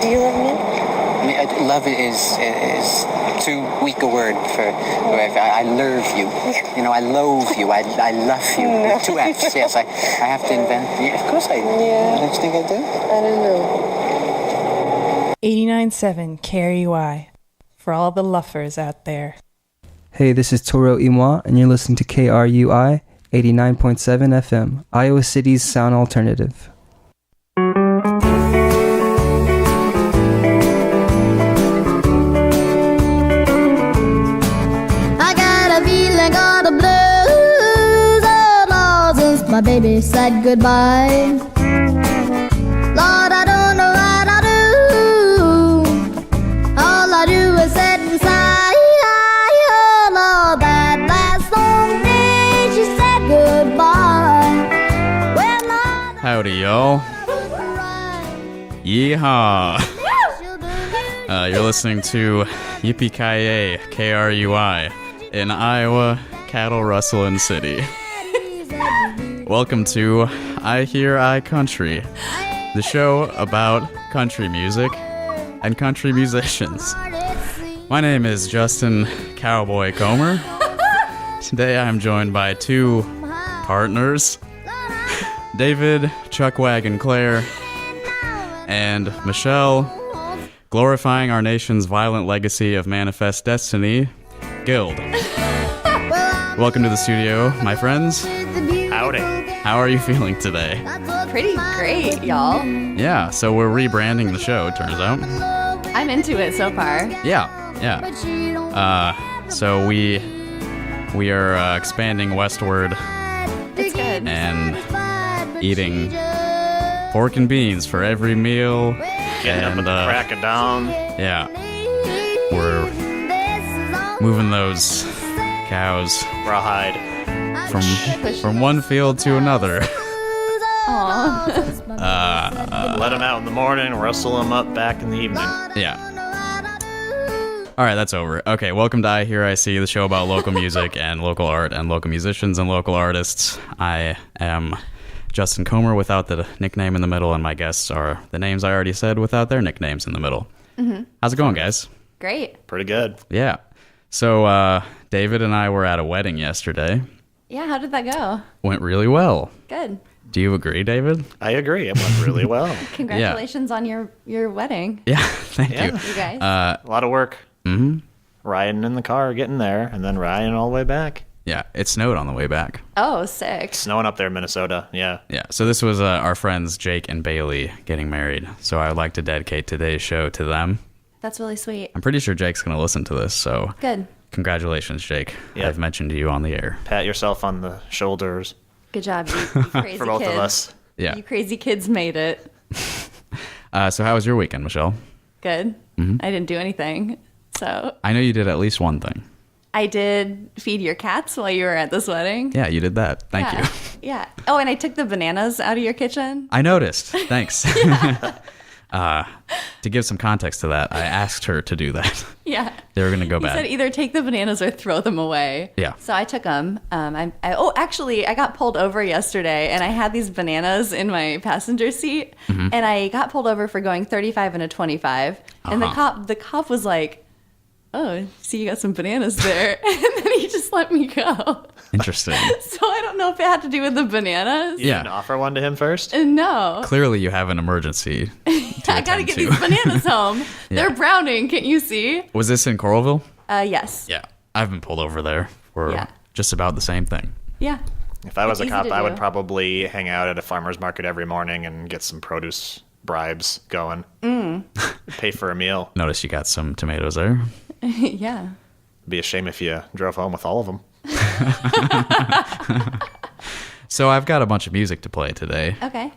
Do you love me? I mean, love is too weak a word for. I love you. You know, I loathe you. I love you. No. With two F's. Yes, I have to invent. Yeah, of course I. Yeah. Don't you think I do? I don't know. 89.7 KRUI for all the luffers out there. Hey, this is Toro Imwa, and you're listening to KRUI 89.7 FM, Iowa City's sound alternative. I got a feeling, got the blues, oh Lord, since my baby said goodbye. Lord, I don't know what I do. All I do is sit and sigh. Oh Lord, that last long day she said goodbye. Well, Lord, Howdy, y'all. Yeehaw. You're listening to Yippee-Ki-Yay, KRUI, in Iowa, Cattle Rustling City. Welcome to iHearIC Country, the show about country music and country musicians. My name is Justin Cowboy Comer. Today I'm joined by two partners, David Chuckwagon Clair and Michele, glorifying our nation's violent legacy of manifest destiny, Guild. Welcome to the studio, my friends. Howdy. How are you feeling today? Pretty great, y'all. Yeah, so we're rebranding the show, it turns out. I'm into it so far. Yeah. So we are expanding westward It's good. and eating pork and beans for every meal. Getting up at the crack of dawn. Yeah. We're moving those cows Rawhide. from one field to another. Aw. Let them out in the morning, rustle them up back in the evening. Yeah. All right, that's over. Okay, welcome to iHearIC, the show about local music and local art and local musicians and local artists. I am Justin Comer without the nickname in the middle, and my guests are the names I already said without their nicknames in the middle. Mm-hmm. How's it going, guys? Great. Pretty good. Yeah. So David and I were at a wedding yesterday. Yeah, how did that go? Went really well. Good. Do you agree, David? I agree. It went really well. Congratulations on your wedding. Yeah, thank you. You guys. A lot of work. Mm-hmm. Riding in the car, getting there, and then riding all the way back. Yeah, it snowed on the way back. Oh, sick. Snowing up there in Minnesota. Yeah. Yeah, so this was our friends Jake and Bailey getting married. So I would like to dedicate today's show to them. That's really sweet. I'm pretty sure Jake's going to listen to this, so Good. congratulations, Jake. Yep. I've mentioned you on the air. Pat yourself on the shoulders Good job, you crazy for both kids. of us. Yeah. You crazy kids made it. So how was your weekend, Michele? Good. Mm-hmm. I didn't do anything. So I know you did at least one thing. I did feed your cats while you were at this wedding. Yeah, you did that. Thank you. Yeah. Oh, and I took the bananas out of your kitchen. I noticed. Thanks. To give some context to that, I asked her to do that. Yeah. They were going to go You bad. said either take the bananas or throw them away. Yeah. So I took them. Actually, I got pulled over yesterday, and I had these bananas in my passenger seat, and I got pulled over for going 35 and a 25. And the cop was like, "Oh, see, you got some bananas there," and then he just let me go. Interesting. So I don't know if it had to do with the bananas. You didn't offer one to him first? No. Clearly, you have an emergency. I gotta get these bananas home. They're browning. Can't you see? Was this in Coralville? Yes. Yeah. I've been pulled over there for Yeah. just about the same thing. Yeah. If I was a It's cop, easy to I do. would probably hang out at a farmer's market every morning and get some produce bribes going. Pay for a meal. Notice you got some tomatoes there. Yeah. It'd be a shame if you drove home with all of them. So I've got a bunch of music to play today. Okay.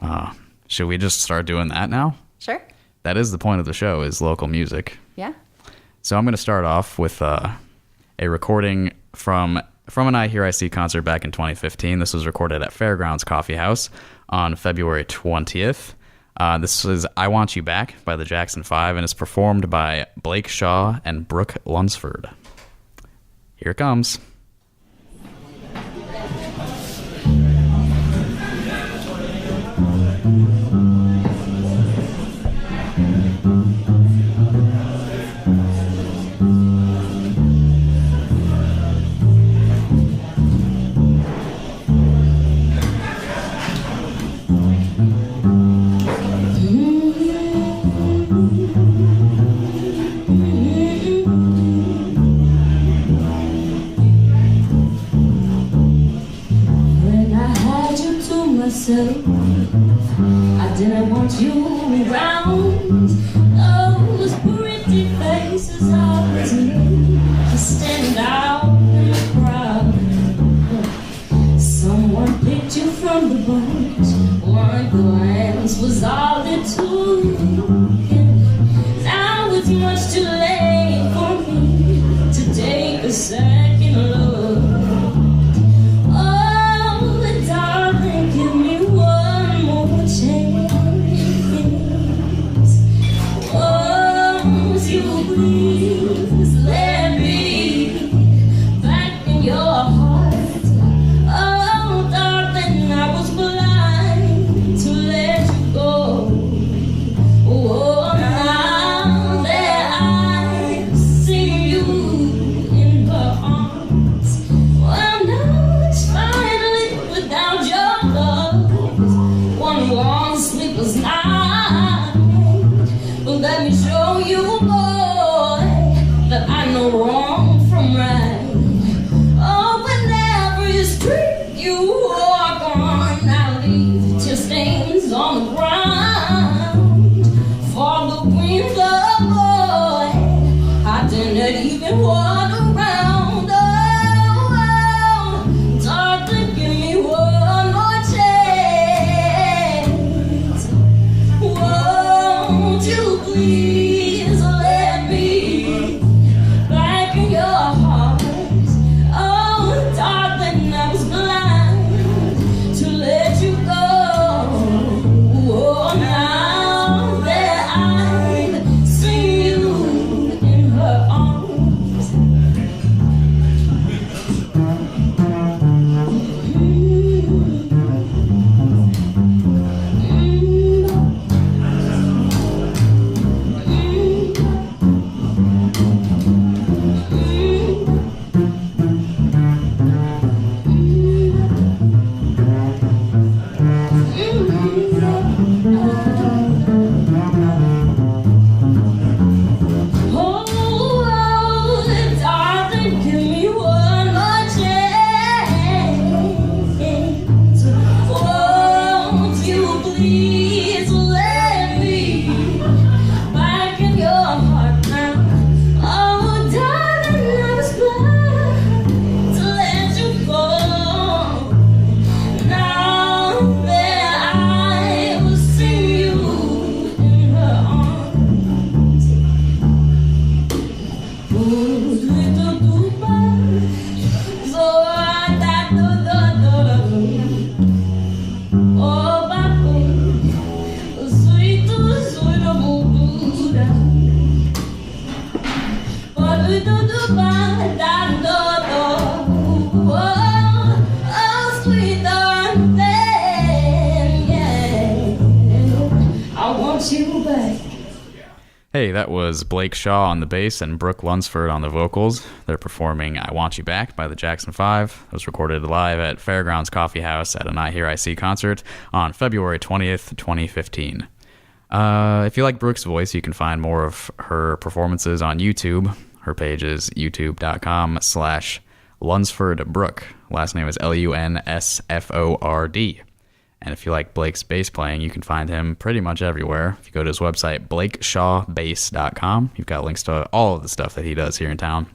Should we just start doing that now? Sure. That is the point of the show, is local music. Yeah. So I'm going to start off with a recording from an iHearIC concert back in 2015. This was recorded at Fairgrounds Coffee House on February 20th. This is I Want You Back by the Jackson 5, and it's performed by Blake Shaw and Brooke Lunsford. Here it comes. didn't want you around. Those pretty faces always made you stand out in the crowd. Someone picked you from the bunch. One glance was all it took. Now it's much too late for me to take a second look. Oh, darling, give me one more chance. Won't you please let me back in your heart? Oh, darling, I was blind to let you go. Oh, now that I've seen you in her arms, well, now it's finally without your love. One long sleepless night. But let me show you, boy, that I know wrong from right. Oh, whenever you street, you walk on. Now leave tear stains on the ground. For the green love, boy, I didn't even walk around. Oh, darling, give me one more chance. Won't you please let me back in your heart? Oh, darling, I was blind to let you go. Oh, now that I've seen you in her arms. Oh, darling, give me one more chance. Won't you please let me back in your heart now? Oh, darling, I was blind to let you go. Now that I will see you in her arms. I want you back. Hey, that was Blake Shaw on the bass and Brooke Lunsford on the vocals. They're performing I Want You Back by the Jackson 5. It was recorded live at Fairgrounds Coffee House at an iHearIC concert on February 20th, 2015. If you like Brooke's voice, you can find more of her performances on YouTube. Her page is youtube.com/LunsfordBrooke. Last name is LUNSFORD. And if you like Blake's bass playing, you can find him pretty much everywhere. If you go to his website, blakeshawbass.com, you've got links to all of the stuff that he does here in town.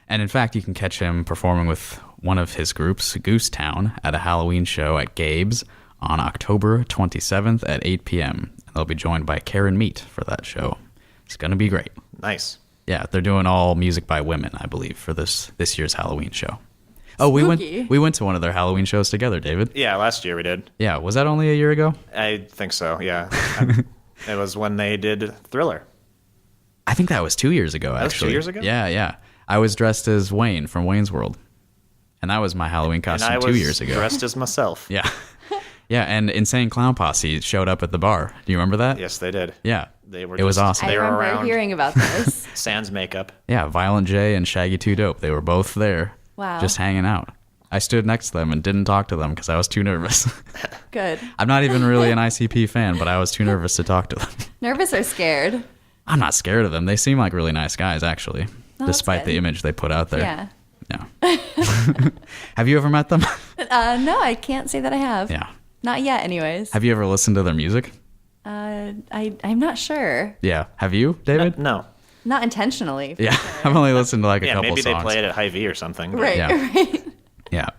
And in fact, you can catch him performing with one of his groups, Goose Town, at a Halloween show at Gabe's on October 27th at 8 p.m. And they'll be joined by Karen Meat for that show. It's going to be great. Nice. Yeah, they're doing all music by women, I believe, for this year's Halloween show. Oh, Spooky. we went to one of their Halloween shows together, David. Yeah, last year we did. Yeah, was that only a year ago? I think so, yeah. It was when they did Thriller. I think that was 2 years ago, That was 2 actually. years ago? Yeah. I was dressed as Wayne from Wayne's World. And that was my Halloween costume And I 2 was years ago. dressed as myself. Yeah. Yeah, and Insane Clown Posse showed up at the bar. Do you remember that? Yes, they did. Yeah. It was awesome. I They were remember around. hearing about this. Sans makeup. Yeah, Violent J and Shaggy 2 Dope. They were both there. Wow. Just hanging out. I stood next to them and didn't talk to them because I was too nervous. Good. I'm not even really an ICP fan, but I was too nervous to talk to them. Nervous or scared? I'm not scared of them. They seem like really nice guys, actually, despite the image they put out there. Yeah. Yeah. Have you ever met them? No, I can't say that I have. Yeah. Not yet, anyways. Have you ever listened to their music? I'm not sure. Yeah. Have you, David? No. Not intentionally. Yeah. Sure. I've only listened to like a Yeah, couple maybe songs. they play it at Hy-Vee or something. Right, Yeah. right. Yeah.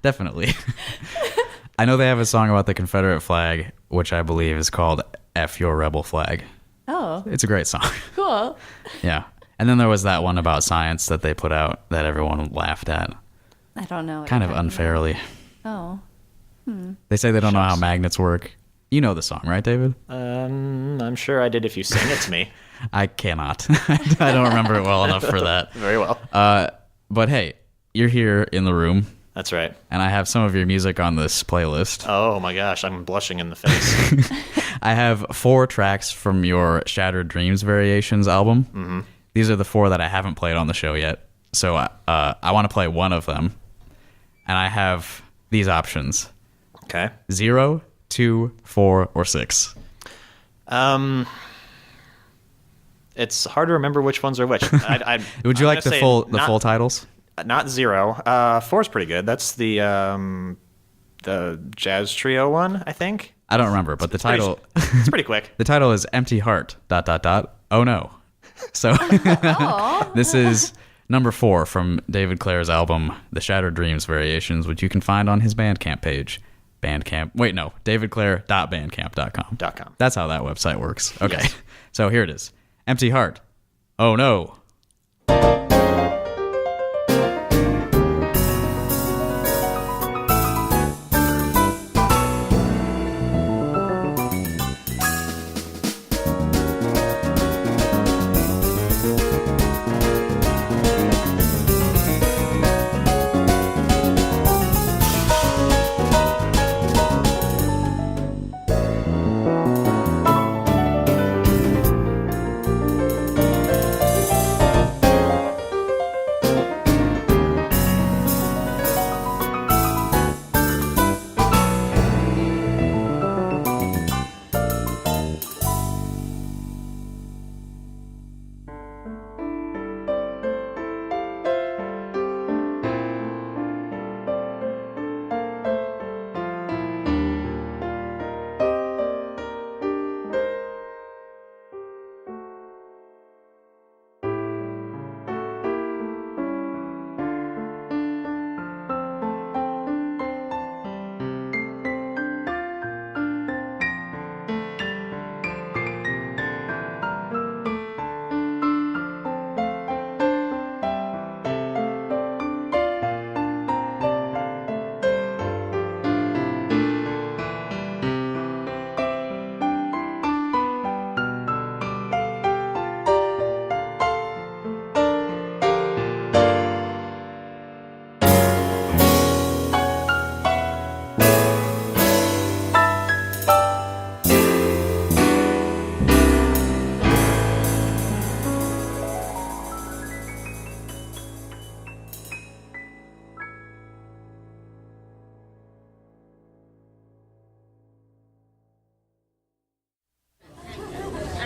Definitely. I know they have a song about the Confederate flag, which I believe is called F Your Rebel Flag. Oh, It's a great song. cool. Yeah. And then there was that one about science that they put out that everyone laughed at, I don't know. what kind of you're talking unfairly. about. Oh. They say they don't know how magnets work. You know the song, right, David? I'm sure I did if you sing it to me. I cannot. I don't remember it well enough for that. Very well. But hey, you're here in the room, That's right. and I have some of your music on this playlist. Oh my gosh, I'm blushing in the face. I have 4 tracks from your Shattered Dreams Variations album. Mm-hmm. These are the 4 that I haven't played on the show yet. So I want to play one of them. And I have these options. Okay. 0, 2, 4, or 6. It's hard to remember which ones are which. Would you like the full titles? Not 0. 4 is pretty good. That's the jazz trio one, I think. I don't remember, but the title It's pretty quick. the title is Empty Heart ... Oh no. So this is number 4 from David Clair's album The Shattered Dreams Variations, which you can find on his Bandcamp page. davidclair.bandcamp.com. .com. That's how that website works. Okay. Yes. So here it is. Empty Heart. Oh no.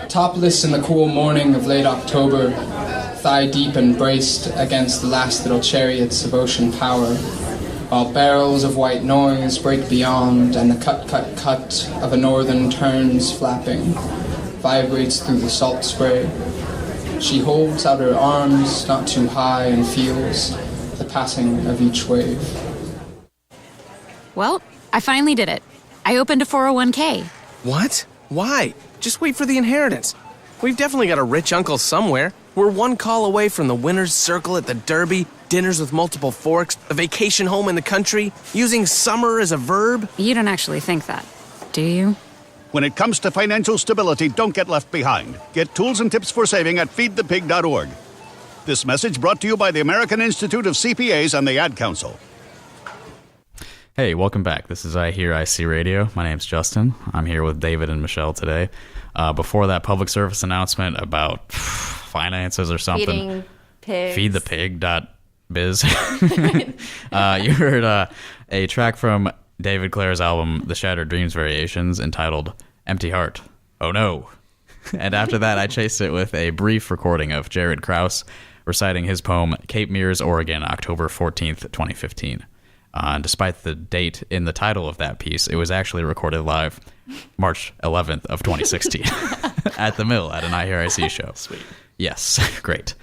Topless in the cool morning of late October, thigh deep and braced against the last little chariots of ocean power, while barrels of white noise break beyond and the cut of a northern tern's flapping vibrates through the salt spray. She holds out her arms not too high and feels the passing of each wave. Well, I finally did it. I opened a 401k. What? Why? Just wait for the inheritance. We've definitely got a rich uncle somewhere. We're one call away from the winner's circle at the Derby, dinners with multiple forks, a vacation home in the country, using summer as a verb. You don't actually think that, do you? When it comes to financial stability, don't get left behind. Get tools and tips for saving at feedthepig.org. This message brought to you by the American Institute of CPAs and the Ad Council. Hey, welcome back. This is iHearIC Radio. My name's Justin. I'm here with David and Michelle today. Before that public service announcement about finances or something, Feeding pigs. feedthepig.biz. You heard a track from David Clair's album, The Shattered Dreams Variations, entitled Empty Heart. Oh no. And after that, I chased it with a brief recording of Jared Krause reciting his poem, Cape Mears, Oregon, October 14th, 2015. And despite the date in the title of that piece, it was actually recorded live March 11th of 2016 at the Mill at an iHearIC show. Sweet. Yes, great.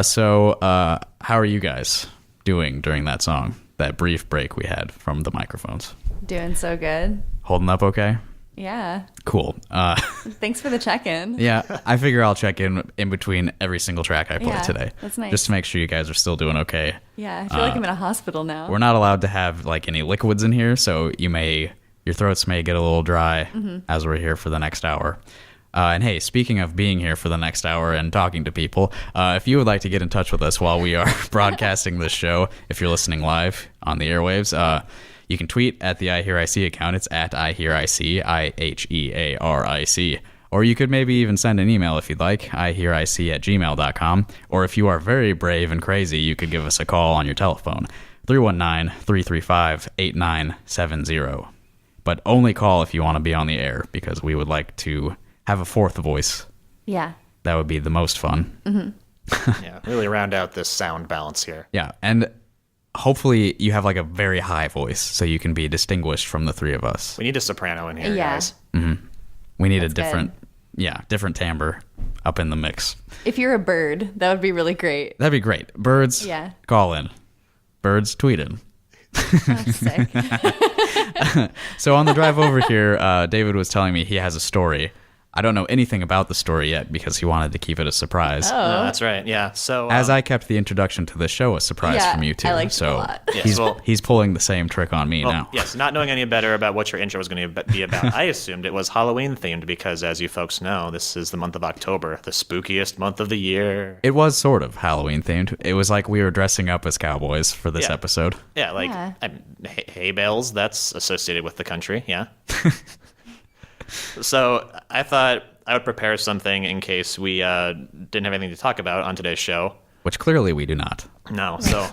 So how are you guys doing during that song, that brief break we had from the microphones? Doing so good. Holding up okay? Yeah. Cool. Thanks for the check-in. Yeah, I figure I'll check in between every single track I play today. That's nice. Just to make sure you guys are still doing okay. Yeah, I feel like I'm in a hospital now. We're not allowed to have like any liquids in here, so your throats may get a little dry as we're here for the next hour. And hey, speaking of being here for the next hour and talking to people, if you would like to get in touch with us while we are broadcasting this show, if you're listening live on the airwaves, you can tweet at the iHearIC account. It's at iHearIC, IHEARIC. Or you could maybe even send an email if you'd like, iHearIC@gmail.com. Or if you are very brave and crazy, you could give us a call on your telephone, 319-335-8970. But only call if you want to be on the air, because we would like to have a fourth voice. Yeah. That would be the most fun. Yeah, really round out this sound balance here. Yeah, and hopefully you have like a very high voice so you can be distinguished from the three of us. We need a soprano in here, Yeah. guys. We need That's a different timbre up in the mix. If you're a bird, that would be really great. That'd be great. Birds, Yeah. call in. Birds, tweet in. Oh, sick. So on the drive over here, David was telling me he has a story. I don't know anything about the story yet because he wanted to keep it a surprise. Oh. No, that's right. Yeah. So As I kept the introduction to the show a surprise Yeah, from you two. I liked it so a lot. Yes, he's pulling the same trick on me now. Yes, not knowing any better about what your intro was going to be about, I assumed it was Halloween themed because, as you folks know, this is the month of October, the spookiest month of the year. It was sort of Halloween themed. It was like we were dressing up as cowboys for this Yeah. episode. Yeah, like Yeah. hay bales, that's associated with the country, yeah. So I thought I would prepare something in case we didn't have anything to talk about on today's show. Which clearly we do not. No, so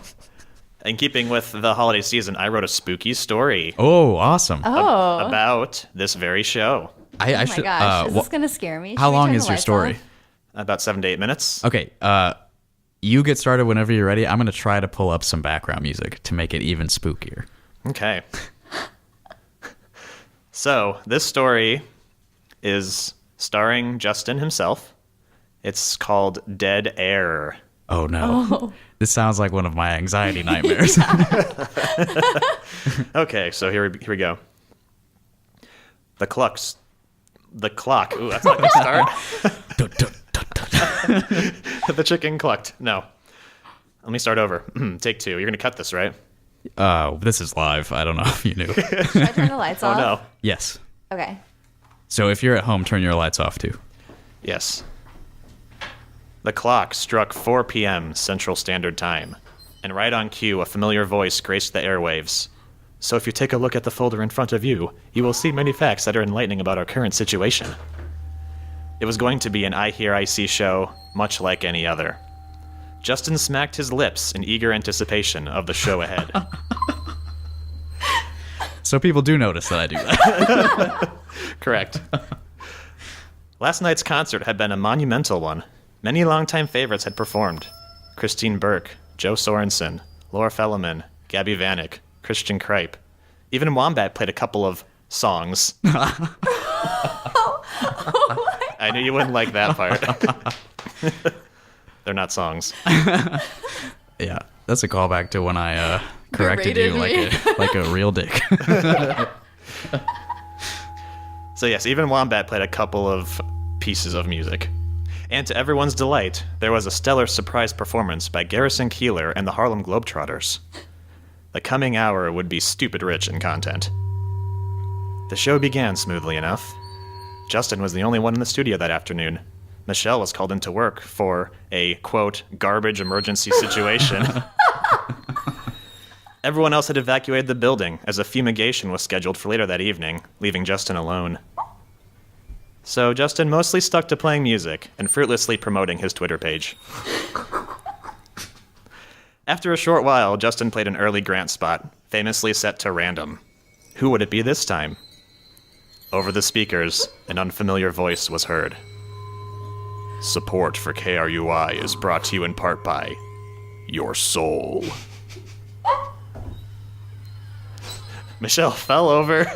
in keeping with the holiday season, I wrote a spooky story Oh, awesome. Oh. about this very show. I Oh my should, gosh, is this going to scare me? how Should we long turn is the your lights story? off? About 7 to 8 minutes. Okay, you get started whenever you're ready. I'm going to try to pull up some background music to make it even spookier. Okay. So, this story is starring Justin himself. It's called Dead Air. Oh, no. Oh. This sounds like one of my anxiety nightmares. Okay, so here we go. The clock. Ooh, that's not gonna start. The chicken clucked. No. Let me start over. Take 2. You're gonna cut this, right? This is live. I don't know if you knew. Should I turn the lights Oh off? no. Yes. Okay. So if you're at home, turn your lights off too. Yes. The clock struck 4 p.m. Central Standard Time, and right on cue, a familiar voice graced the airwaves. So if you take a look at the folder in front of you, you will see many facts that are enlightening about our current situation. It was going to be an iHearIC show, much like any other. Justin smacked his lips in eager anticipation of the show ahead. So people do notice that I do that. Correct. Last night's concert had been a monumental one. Many longtime favorites had performed. Christine Burke, Joe Sorensen, Laura Felleman, Gabby Vanek, Christian Kripe. Even Wombat played a couple of songs. I knew you wouldn't like that part. They're not songs. Yeah, that's a callback to when I corrected you like a real dick. So yes, even Wombat played a couple of pieces of music. And to everyone's delight, there was a stellar surprise performance by Garrison Keillor and the Harlem Globetrotters. The coming hour would be stupid rich in content. The show began smoothly enough. Justin was the only one in the studio that afternoon. Michelle was called into work for a, quote, garbage emergency situation. Everyone else had evacuated the building, as a fumigation was scheduled for later that evening, leaving Justin alone. So Justin mostly stuck to playing music and fruitlessly promoting his Twitter page. After a short while, Justin played an early Grant spot, famously set to random. Who would it be this time? Over the speakers, an unfamiliar voice was heard. Support for KRUI is brought to you in part by your soul. Michele fell over.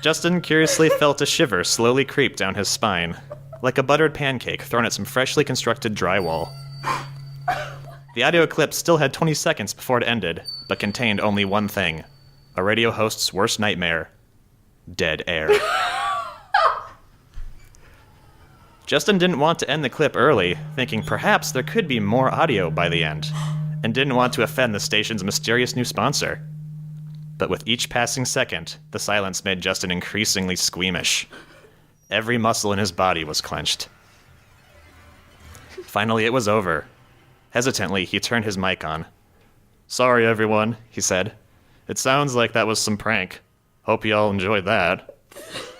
Justin curiously felt a shiver slowly creep down his spine, like a buttered pancake thrown at some freshly constructed drywall. The audio clip still had 20 seconds before it ended, but contained only one thing: a radio host's worst nightmare: dead air. Justin didn't want to end the clip early, thinking perhaps there could be more audio by the end, and didn't want to offend the station's mysterious new sponsor. But with each passing second, the silence made Justin increasingly squeamish. Every muscle in his body was clenched. Finally, it was over. Hesitantly, he turned his mic on. "Sorry, everyone," he said. "It sounds like that was some prank. Hope you all enjoyed that.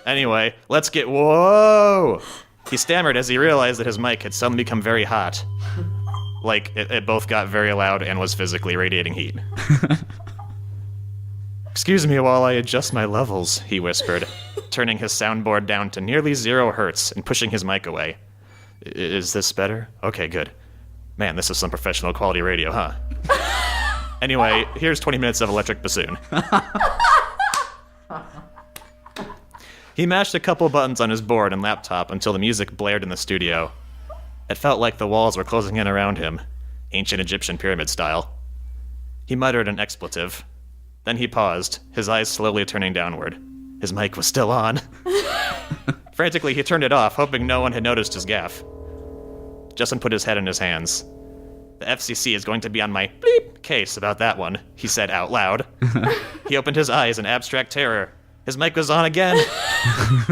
Anyway, let's get... Whoa!" He stammered as he realized that his mic had suddenly become very hot. Like, it both got very loud and was physically radiating heat. "Excuse me while I adjust my levels," he whispered, turning his soundboard down to nearly 0 hertz and pushing his mic away. "Is this better? Okay, good. Man, this is some professional quality radio, huh? Anyway, here's 20 minutes of electric bassoon." He mashed a couple buttons on his board and laptop until the music blared in the studio. It felt like the walls were closing in around him, ancient Egyptian pyramid style. He muttered an expletive. Then he paused, his eyes slowly turning downward. His mic was still on. Frantically, he turned it off, hoping no one had noticed his gaffe. Justin put his head in his hands. "The FCC is going to be on my bleep case about that one," he said out loud. He opened his eyes in abstract terror. His mic was on again.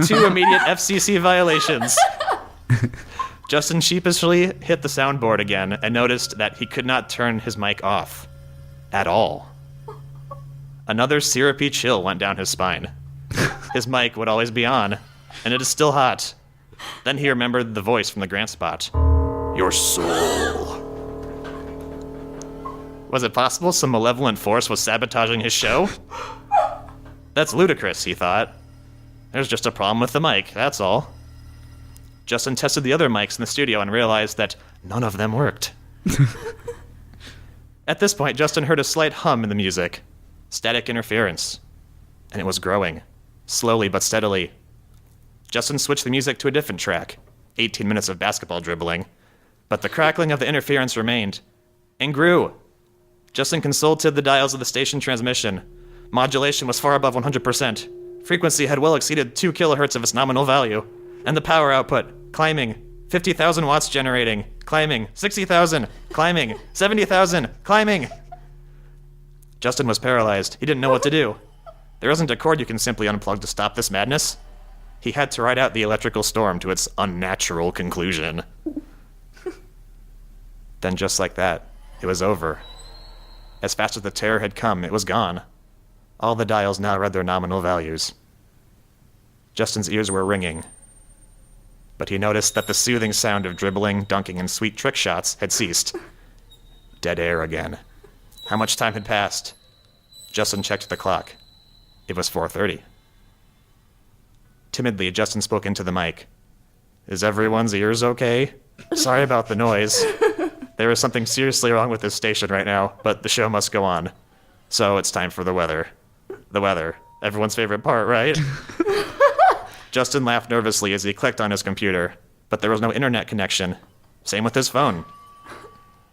2 immediate FCC violations. Justin sheepishly hit the soundboard again and noticed that he could not turn his mic off. At all. Another syrupy chill went down his spine. His mic would always be on, and it is still hot. Then he remembered the voice from the Grant spot. "Your soul." Was it possible some malevolent force was sabotaging his show? That's ludicrous, he thought. There's just a problem with the mic, that's all. Justin tested the other mics in the studio and realized that none of them worked. At this point, Justin heard a slight hum in the music. Static interference. And it was growing. Slowly but steadily. Justin switched the music to a different track. 18 minutes of basketball dribbling. But the crackling of the interference remained. And grew. Justin consulted the dials of the station transmission. Modulation was far above 100%. Frequency had well exceeded 2 kilohertz of its nominal value. And the power output, climbing. 50,000 watts generating, climbing. 60,000, climbing. 70,000, climbing. Justin was paralyzed. He didn't know what to do. There isn't a cord you can simply unplug to stop this madness. He had to ride out the electrical storm to its unnatural conclusion. Then just like that, it was over. As fast as the terror had come, it was gone. All the dials now read their nominal values. Justin's ears were ringing. But he noticed that the soothing sound of dribbling, dunking, and sweet trick shots had ceased. Dead air again. How much time had passed? Justin checked the clock. It was 4:30. Timidly, Justin spoke into the mic. "Is everyone's ears okay? Sorry about the noise. There is something seriously wrong with this station right now, but the show must go on. So it's time for the weather." The weather. Everyone's favorite part, right? Justin laughed nervously as he clicked on his computer, but there was no internet connection. Same with his phone.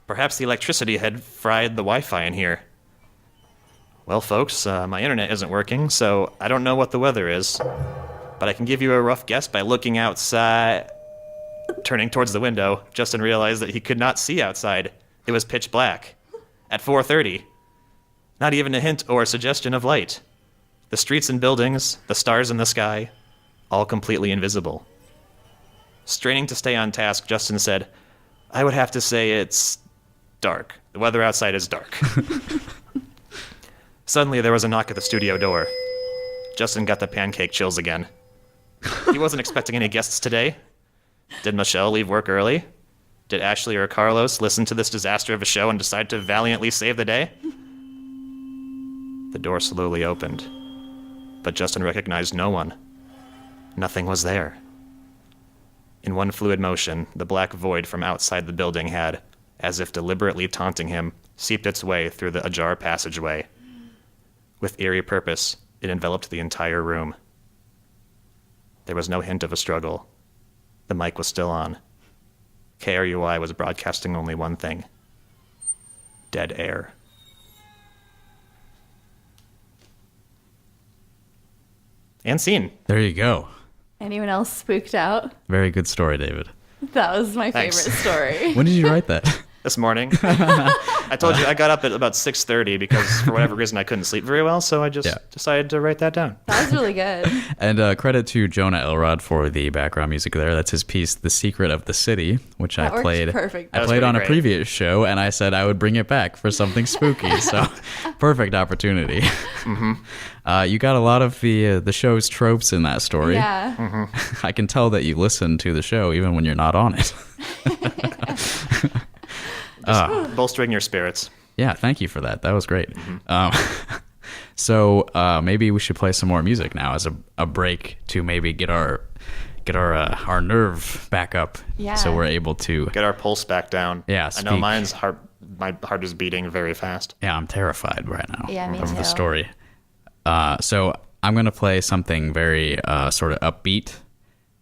Perhaps the electricity had fried the Wi-Fi in here. "Well, folks, my internet isn't working, so I don't know what the weather is. But I can give you a rough guess by looking outside." Turning towards the window, Justin realized that he could not see outside. It was pitch black. At 4:30. Not even a hint or a suggestion of light. The streets and buildings, the stars in the sky, all completely invisible. Straining to stay on task, Justin said, "I would have to say it's dark. The weather outside is dark." Suddenly, there was a knock at the studio door. Justin got the pancake chills again. He wasn't expecting any guests today. Did Michele leave work early? Did Ashley or Carlos listen to this disaster of a show and decide to valiantly save the day? The door slowly opened, but Justin recognized no one. Nothing was there. In one fluid motion, the black void from outside the building had, as if deliberately taunting him, seeped its way through the ajar passageway. With eerie purpose, it enveloped the entire room. There was no hint of a struggle. The mic was still on. KRUI was broadcasting only one thing: dead air. And scene. There you go. Anyone else spooked out? Very good story, David. That was my Thanks. favorite story. When did you write that? This morning. I told you I got up at about 6:30 because for whatever reason I couldn't sleep very well, so I just decided to write that down. That was really good. And credit to Jonah Elrod for the background music there. That's his piece, "The Secret of the City," which That I worked played. perfect. I played on a previous show, and I said I would bring it back for something spooky. So, perfect opportunity. You got a lot of the show's tropes in that story. Yeah. I can tell that you listen to the show even when you're not on it. Bolstering your spirits. Yeah, thank you for that. That was great. So maybe we should play some more music now as a break to maybe get our nerve back up. Yeah. So we're able to get our pulse back down. Yeah, I know speak. my heart is beating very fast. Yeah, I'm terrified right now Yeah, me of too. the story. So I'm going to play something very sort of upbeat.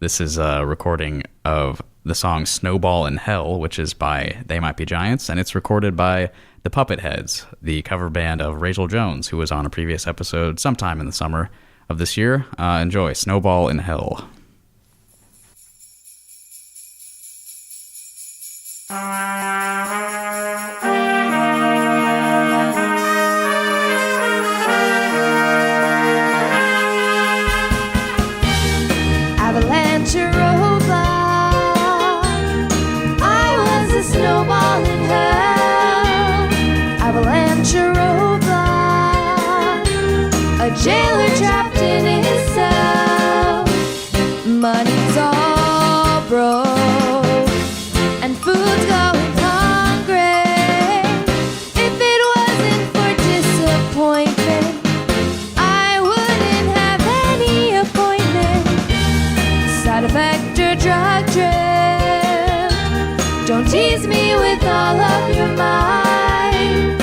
This is a recording of the song "Snowball in Hell," which is by They Might Be Giants, and it's recorded by the Puppet Heads, the cover band of Rachel Jones, who was on a previous episode sometime in the summer of this year. Enjoy "Snowball in Hell." Avalanche roadblock. I was a snowball in hell. Avalanche roadblock. A jailer trapped in his cell. Money's all broke and food's going hungry. If it wasn't for disappointment, I wouldn't have any appointment. Side effect or drug trip. Don't tease me with all of your might.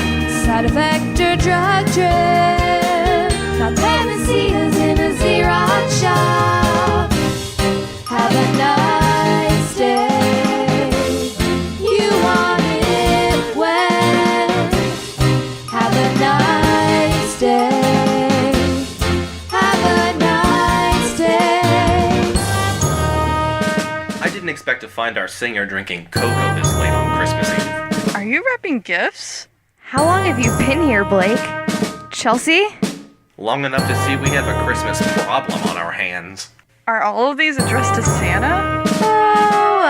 Side effect or drug trip. My panacea's in a Xerox shop. Have a nice day. You want it when. Have a nice day. Have a nice day. I didn't expect to find our singer drinking cocoa this late on Christmas Eve. Are you wrapping gifts? How long have you been here, Blake? Chelsea? Long enough to see we have a Christmas problem on our hands. Are all of these addressed to Santa? Oh,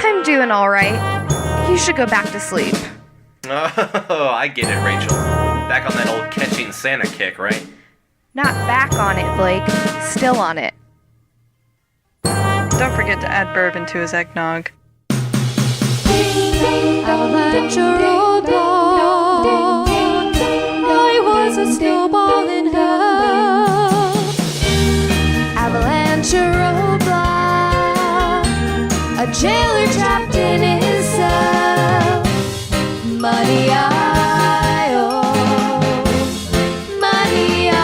I'm doing all right. You should go back to sleep. Oh, I get it, Rachel. Back on that old catching Santa kick, right? Not back on it, Blake. Still on it. Don't forget to add bourbon to his eggnog. Avalanche roadblock. I was a snowball in hell. Avalanche roadblock. A jailer trapped in his cell. Money I owe. Money I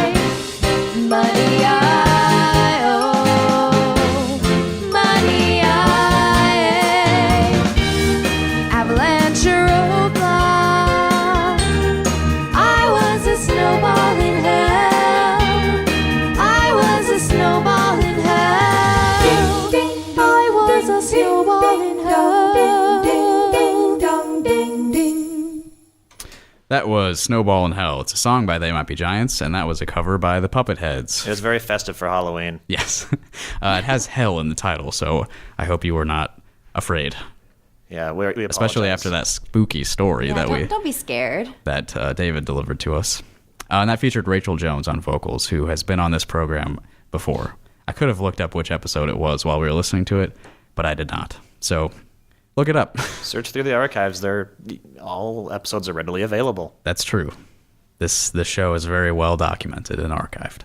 owe. Money I owe. Money I owe. Avalanche roadblock. I was a snowball in hell. I was a snowball in hell. I was a snowball in hell. That was "Snowball in Hell." It's a song by They Might Be Giants, and that was a cover by the Puppet Heads. It was very festive for Halloween. Yes. It has hell in the title, so I hope you were not afraid. Yeah, we apologize. Especially after that spooky story Yeah, don't be scared. that David delivered to us. And that featured Rachel Jones on vocals, who has been on this program before. I could have looked up which episode it was while we were listening to it, but I did not. So look it up. Search through the archives. All episodes are readily available. That's true. This show is very well documented and archived.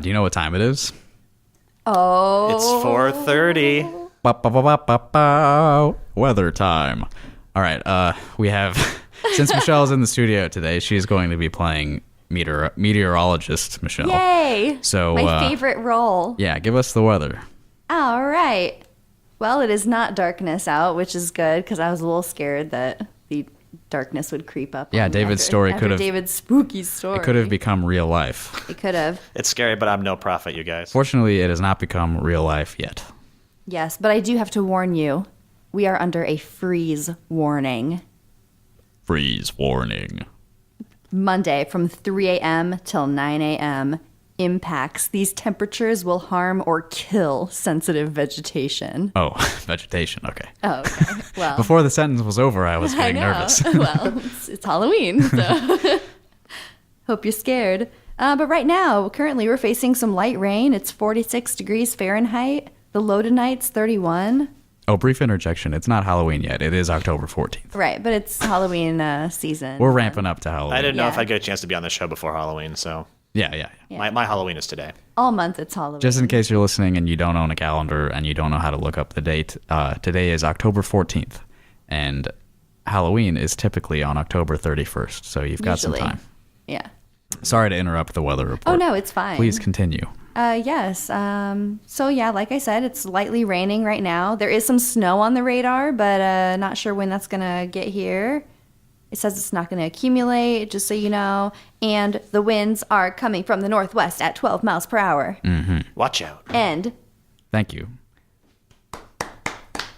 Do you know what time it is? Oh. It's 4:30. Ba-ba-ba-ba-ba-ba. Weather time. All right. We have, since Michelle's in the studio today, she's going to be playing meteorologist Michelle. Yay! So my favorite role. Yeah, give us the weather. All right. Well, it is not darkness out, which is good because I was a little scared that the darkness would creep up. Yeah, on me David's after- story after could have David's spooky story. It could have become real life. It could have. It's scary, but I'm no prophet, you guys. Fortunately, it has not become real life yet. Yes, but I do have to warn you. We are under a freeze warning. Freeze warning. Monday from 3 a.m. till 9 a.m. impacts. These temperatures will harm or kill sensitive vegetation. Oh, vegetation. Okay. Oh, okay. Well, Before the sentence was over, I was getting I know. nervous. Well, it's Halloween, so hope you're scared. But right now, currently, we're facing some light rain. It's 46 degrees Fahrenheit. The low tonight's 31. Oh, brief interjection. It's not Halloween yet. It is October 14th. Right, but it's Halloween season. We're ramping up to Halloween. I didn't know if Yeah. I'd get a chance to be on the show before Halloween, so. Yeah. My Halloween is today. All month it's Halloween. Just in case you're listening and you don't own a calendar and you don't know how to look up the date, today is October 14th, and Halloween is typically on October 31st, so you've got Usually. some time. Yeah. Sorry to interrupt the weather report. Oh, no, it's fine. Please continue. Yes. So yeah, like I said, it's lightly raining right now. There is some snow on the radar, but not sure when that's gonna get here. It says it's not gonna accumulate, just so you know. And the winds are coming from the northwest at 12 miles per hour. Mm-hmm. Watch out. And Thank you.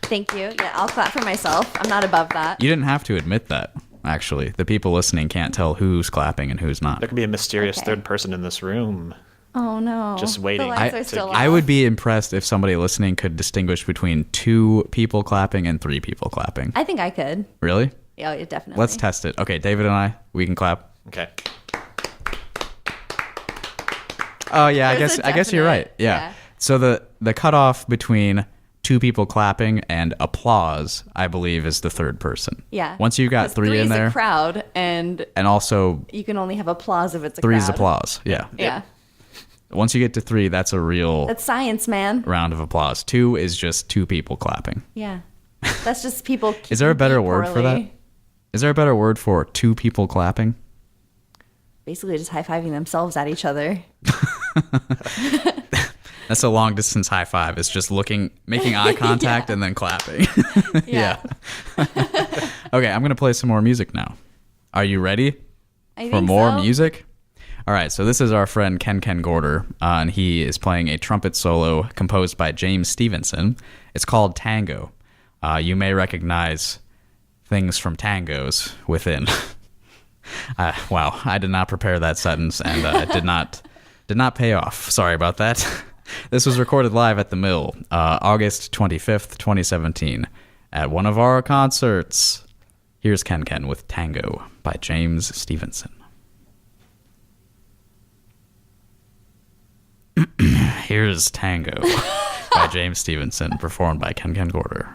thank you. Yeah, I'll clap for myself. I'm not above that. You didn't have to admit that, actually. The people listening can't tell who's clapping and who's not. There could be a mysterious Okay. third person in this room. Oh no. Just waiting. The lights are still I off. would be impressed if somebody listening could distinguish between 2 people clapping and 3 people clapping. I think I could. Really? Yeah, definitely. Let's test it. Okay, David and I, we can clap. Okay. Oh yeah, I There's guess a I guess you're right. definite- Yeah. yeah. So the cutoff between 2 people clapping and applause, I believe, is the third person. Yeah. Once you got 'Cause 3 in is there, a crowd, and also you can only have applause if it's a 3 is crowd. applause. Yeah. Yeah. Once you get to 3, that's a real That's science, man. round of applause. 2 is just 2 people clapping. Yeah. That's just people. Is there a better keeping word for that? poorly. Is there a better word for 2 people clapping? Basically, just high fiving themselves at each other. That's a long distance high five. It's just making eye contact and then clapping. Yeah. Okay, I'm going to play some more music now. Are you ready I for think more so. music? All right, so this is our friend Ken Gorder, and he is playing a trumpet solo composed by James Stevenson. It's called Tango. You may recognize things from tangos within. Wow, I did not prepare that sentence, and it did not pay off. Sorry about that. This was recorded live at the Mill, August 25th, 2017, at one of our concerts. Here's Ken with Tango by James Stevenson. Here's Tango by James Stevenson, performed by Ken Gorder.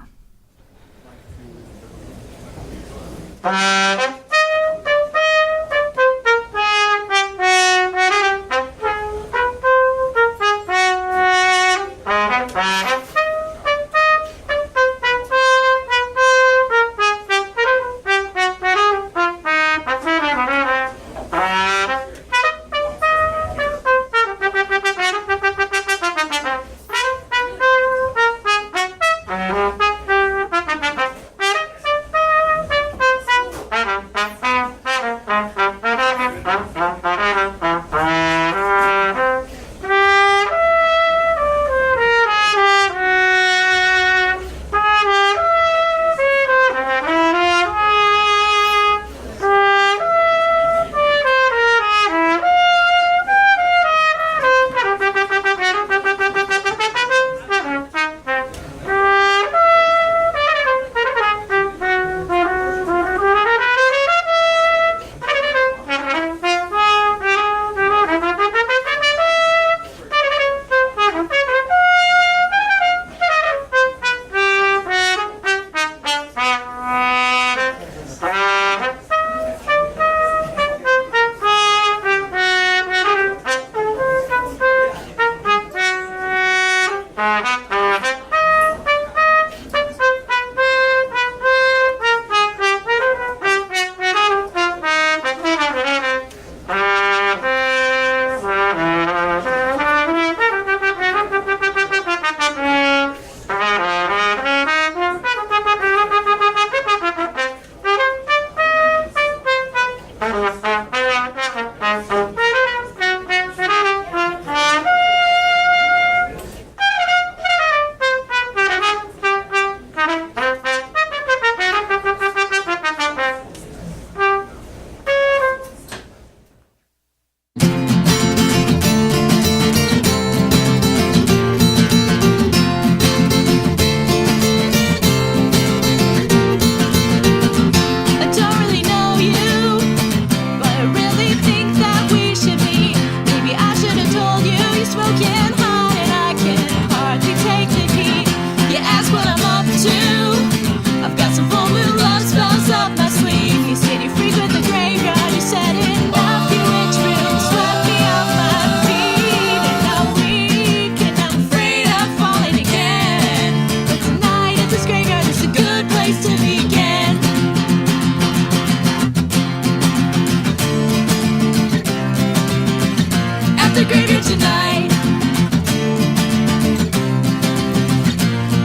the graveyard tonight.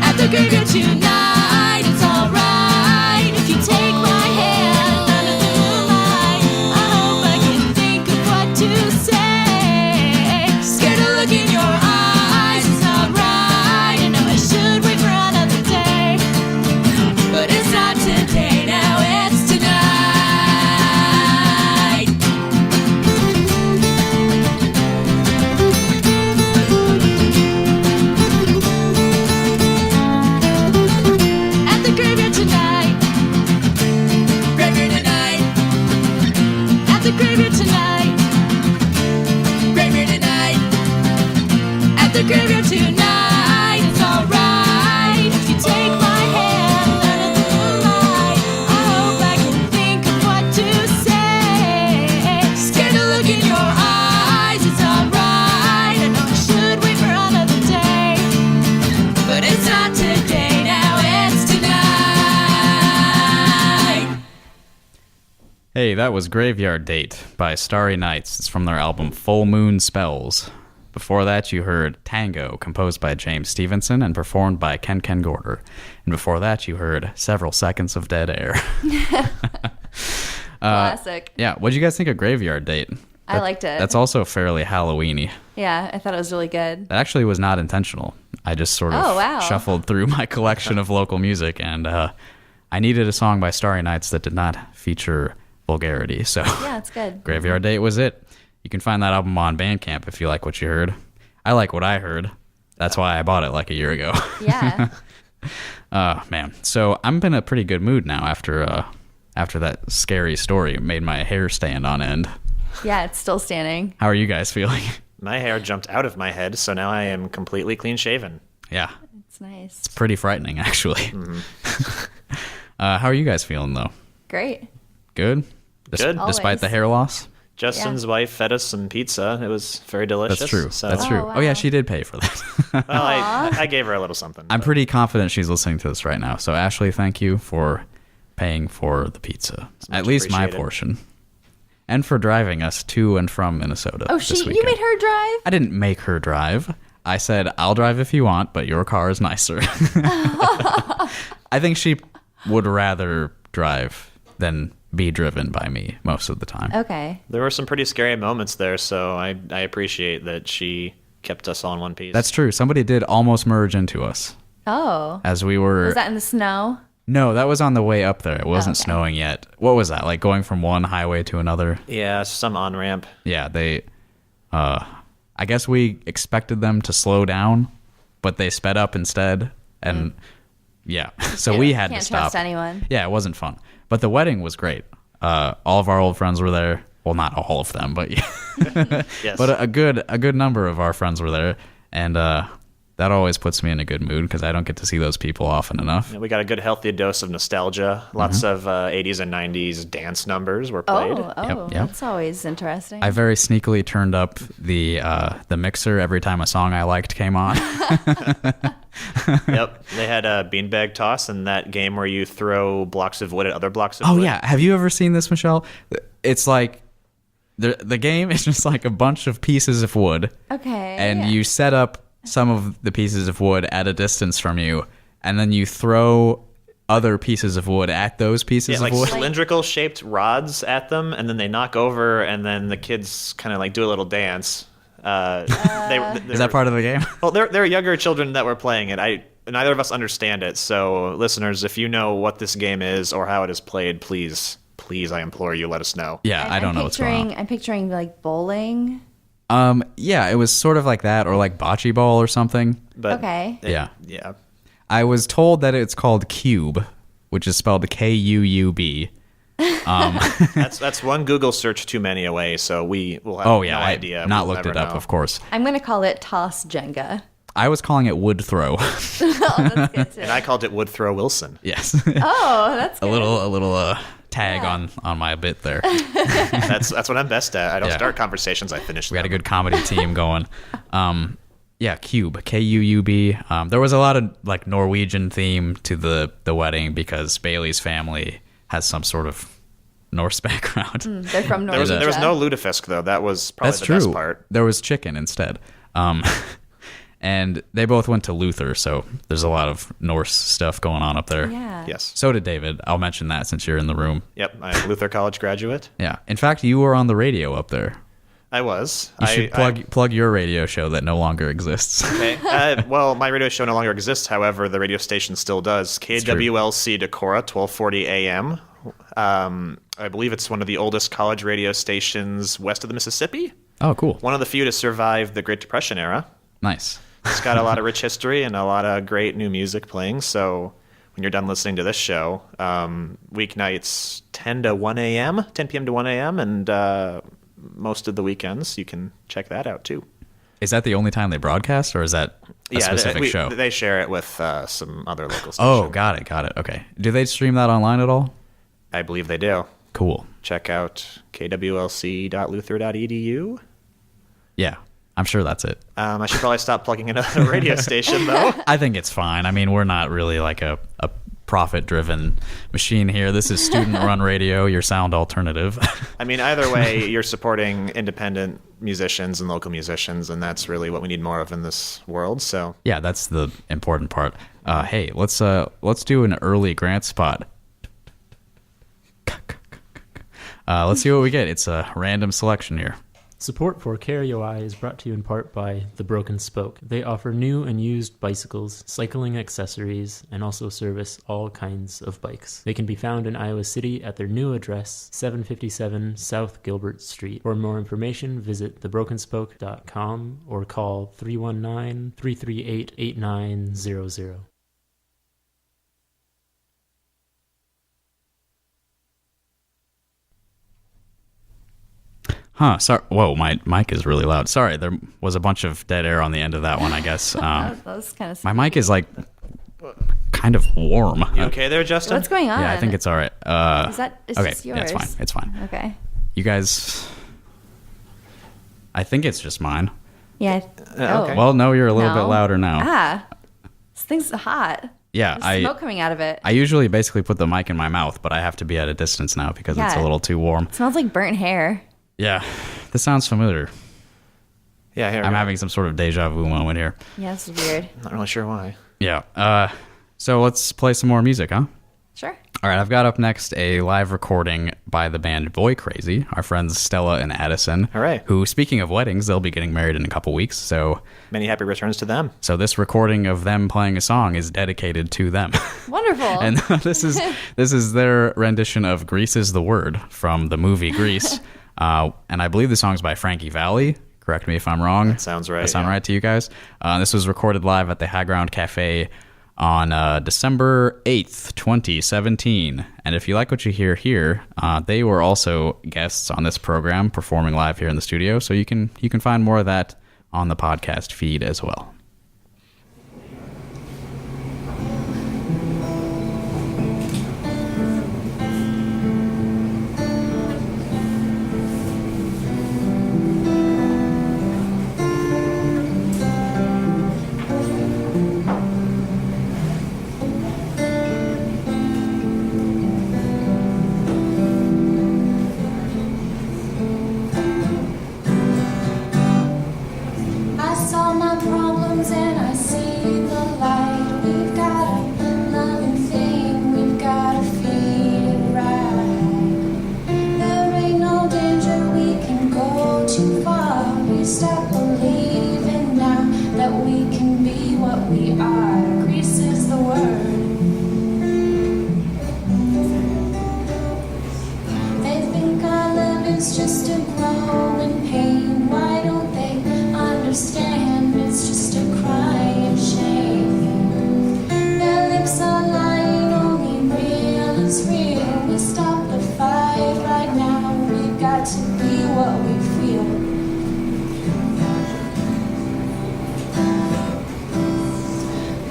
At the graveyard tonight, it's alright if you take my hand under the moonlight. I hope I can think of what to say. Scared to look in your eyes, it's not right. I know I should wait for another day, but it's not today, now it's tonight. At the graveyard tonight. Graveyard tonight. At the graveyard tonight. Graveyard tonight. At the graveyard tonight. It's alright if you take my hand under the moonlight. I hope I can think of what to say. Scared to look in your eyes. It's alright. I know I should wait for another day, but it's not today. Now it's tonight. Hey, that was Graveyard Date by Starry Nights. It's from their album Full Moon Spells. Before that, you heard Tango, composed by James Stevenson and performed by Ken Gorder. And before that, you heard Several Seconds of Dead Air. Classic. Yeah, what'd you guys think of Graveyard Date? I liked it. That's also fairly Halloween-y. Yeah, I thought it was really good. That actually was not intentional. I just sort of Oh, wow. shuffled through my collection of local music, and I needed a song by Starry Nights that did not feature vulgarity, so Yeah, it's good. Graveyard Date was it. You can find that album on Bandcamp if you like what you heard. I like what I heard. That's why I bought it like a year ago. Yeah. Man. So I'm in a pretty good mood now after that scary story made my hair stand on end. Yeah, it's still standing. How are you guys feeling? My hair jumped out of my head, so now I am completely clean shaven. Yeah. It's nice. It's pretty frightening, actually. How are you guys feeling, though? Great. Good? Good. Despite the hair loss? Justin's wife fed us some pizza. It was very delicious. That's true. So. That's true. Oh, yeah, she did pay for that. Well, I gave her a little something. I'm pretty confident she's listening to this right now. So, Ashley, thank you for paying for the pizza. At least my appreciated. portion. And for driving us to and from Minnesota Oh, this you weekend. made her drive? I didn't make her drive. I said, I'll drive if you want, but your car is nicer. I think she would rather drive than be driven by me most of the time. Okay. There were some pretty scary moments there, so I appreciate that she kept us all in one piece. That's true. Somebody did almost merge into us Oh. as we were... Was that in the snow? No, that was on the way up there. It wasn't snowing yet. What was that? Like going from one highway to another? Yeah, some on-ramp. Yeah, they... I guess we expected them to slow down, but they sped up instead. And yeah, so we had to Can't stop. trust anyone. Yeah, it wasn't fun. But the wedding was great. All of our old friends were there. Well, not all of them, but yeah. Yes. But a good number of our friends were there. And that always puts me in a good mood because I don't get to see those people often enough. Yeah, we got a good healthy dose of nostalgia. Lots of 80s and 90s dance numbers were played. Oh, Yep. that's always interesting. I very sneakily turned up the mixer every time a song I liked came on. Yep. They had a beanbag toss and that game where you throw blocks of wood at other blocks of Oh wood. yeah, have you ever seen this, Michelle? It's like the game is just like a bunch of pieces of wood. Okay. And you set up some of the pieces of wood at a distance from you, and then you throw other pieces of wood at those pieces Yeah, like of wood. cylindrical shaped rods at them, and then they knock over, and then the kids kind of like do a little dance. Is that part of the game? Well, they're younger children that were playing it. Neither of us understand it. So, listeners, if you know what this game is or how it is played, please, I implore you, let us know. Yeah, I don't know what's going on. I'm picturing like bowling. Yeah, it was sort of like that, or like bocce ball or something. But Okay. Yeah. Yeah. I was told that it's called Cube, which is spelled K-U-U-B. That's one Google search too many away, so we will have no idea. I've not We'll looked it never up, know. of course. I'm going to call it toss Jenga. I was calling it wood throw. And I called it Wood Throw Wilson. Yes. Oh, that's a good. little tag on my bit there. That's what I'm best at. I don't Yeah. start conversations, I finish We them. got a good comedy team going. Yeah, Cube, K-U-U-B. There was a lot of like Norwegian theme to the wedding because Bailey's family has some sort of Norse background. They're from North. There was no lutefisk though. That was probably That's the true. best part. There was chicken instead. And they both went to Luther, so there's a lot of Norse stuff going on up there. Yeah. Yes. So did David. I'll mention that since you're in the room. Yep, I'm a Luther College graduate. Yeah. In fact, you were on the radio up there. I was. You should plug your radio show that no longer exists. Okay. Well, my radio show no longer exists. However, the radio station still does. KWLC Decorah, 1240 AM. I believe it's one of the oldest college radio stations west of the Mississippi. Oh, cool. One of the few to survive the Great Depression era. Nice. It's got a lot of rich history and a lot of great new music playing. So when you're done listening to this show, weeknights 10 p.m. to 1 a.m., and most of the weekends, you can check that out too. Is that the only time they broadcast, or is that a specific show? They share it with some other local stations. Oh, got it. Okay. Do they stream that online at all? I believe they do. Cool. Check out kwlc.luther.edu. Yeah, I'm sure that's it. I should probably stop plugging another radio station, though. I think it's fine. I mean, we're not really like a profit-driven machine here. This is student-run radio, your sound alternative. I mean, either way, you're supporting independent musicians and local musicians, and that's really what we need more of in this world. So yeah, that's the important part. Hey, let's do an early Grant spot. Let's see what we get. It's a random selection here. Support for KRUI is brought to you in part by The Broken Spoke. They offer new and used bicycles, cycling accessories, and also service all kinds of bikes. They can be found in Iowa City at their new address, 757 South Gilbert Street. For more information, visit thebroakenspoke.com or call 319-338-8900. Huh, sorry. Whoa, my mic is really loud. Sorry, there was a bunch of dead air on the end of that one, I guess. That was kind of my mic is like kind of warm. You okay there, Justin? What's going on? Yeah, I think it's all right. It's okay, just yours? yeah, it's fine. It's fine. Okay. You guys, I think it's just mine. Yeah. Okay. Well, no, you're a little bit louder now. This thing's hot. Yeah, There's smoke coming out of it. I usually basically put the mic in my mouth, but I have to be at a distance now because it's a little too warm. It smells like burnt hair. Yeah, this sounds familiar. Yeah, here I'm having some sort of deja vu moment here. Yeah, this is weird. Not really sure why. Yeah. So let's play some more music, huh? Sure. All right, I've got up next a live recording by the band Boy Crazy, our friends Stella and Addison. All right. Who, speaking of weddings, they'll be getting married in a couple weeks. So many happy returns to them. So this recording of them playing a song is dedicated to them. Wonderful. And this is their rendition of "Grease Is the Word" from the movie Grease. And I believe the song's by Frankie Valli. Correct me if I'm wrong. That sounds right. That sound right to you guys? This was recorded live at the High Ground Cafe on December 8th, 2017. And if you like what you hear here, they were also guests on this program performing live here in the studio. So you can find more of that on the podcast feed as well. I saw my problems and I see the light. We've got a loving thing, we've got to feed it right. There ain't no danger, we can go too far. We stop believing now that we can be what we are. Grease is the word. They think our love is just a growing pain. Why don't they understand it's just a crying shame? Their lips are lying, only real is real. We stop the fight right now. We've got to be what we feel.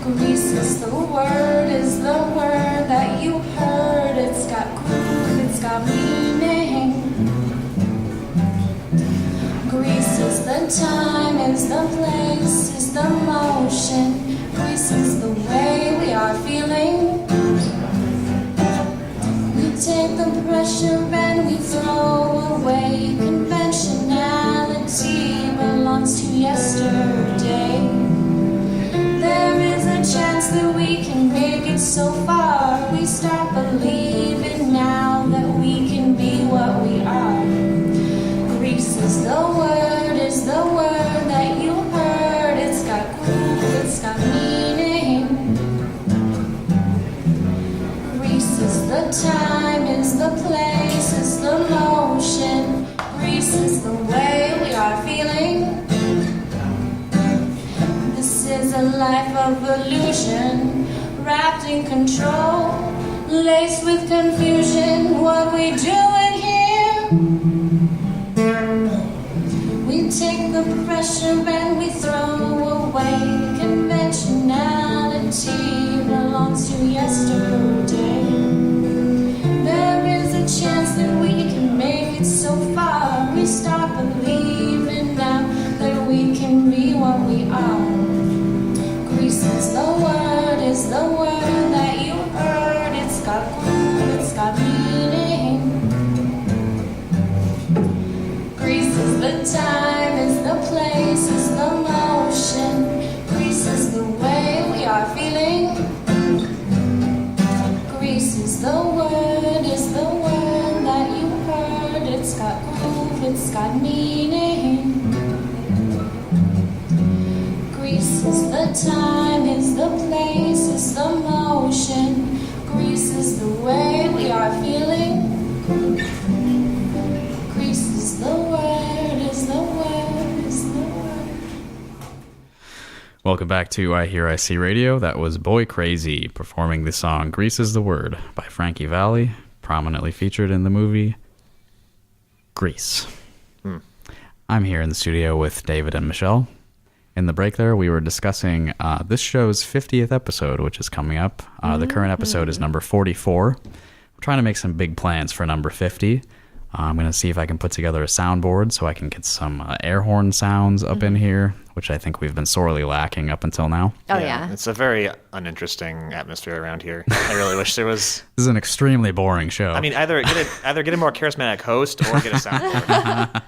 Grease is the word that you heard. It's got groove, it's got meaning. Grease is the time, is the place, is the motion. Grease is the way we are feeling. We take the pressure and we throw away. Conventionality belongs to yesterday. There is a chance that we can make it so far. We start believing now that we can be what we are. Grease is the word that you heard. It's got groove, it's got meaning. Grease is the time, is the place, is the motion. Grease is the way we are feeling. This is a life of illusion, wrapped in control, laced with confusion. What we doing here? We take the pressure and we throw away. Conventionality belongs to yesterday. There is a chance that we can make it so far. We start believing now that we can be what we are. Grease is the word that you heard. It's got groove, it's got meaning. Grease is the time, is the place, is the motion. Grease is the way we are feeling. Grease is the word that you heard. It's got groove, it's got meaning. Grease is the time, is the place, is the motion. Grease is the way we are feeling. Grease is the word, is the word, is the word. Welcome back to iHearIC Radio. That was Boy Crazy performing the song Grease is the Word by Frankie Valli, prominently featured in the movie Grease. I'm here in the studio with David and Michelle. In the break there, we were discussing this show's 50th episode, which is coming up. The current episode is number 44. We're trying to make some big plans for number 50. I'm going to see if I can put together a soundboard so I can get some air horn sounds up in here, which I think we've been sorely lacking up until now. Oh, yeah. It's a very uninteresting atmospure around here. I really wish there was... This is an extremely boring show. I mean, either get a more charismatic host or get a soundboard.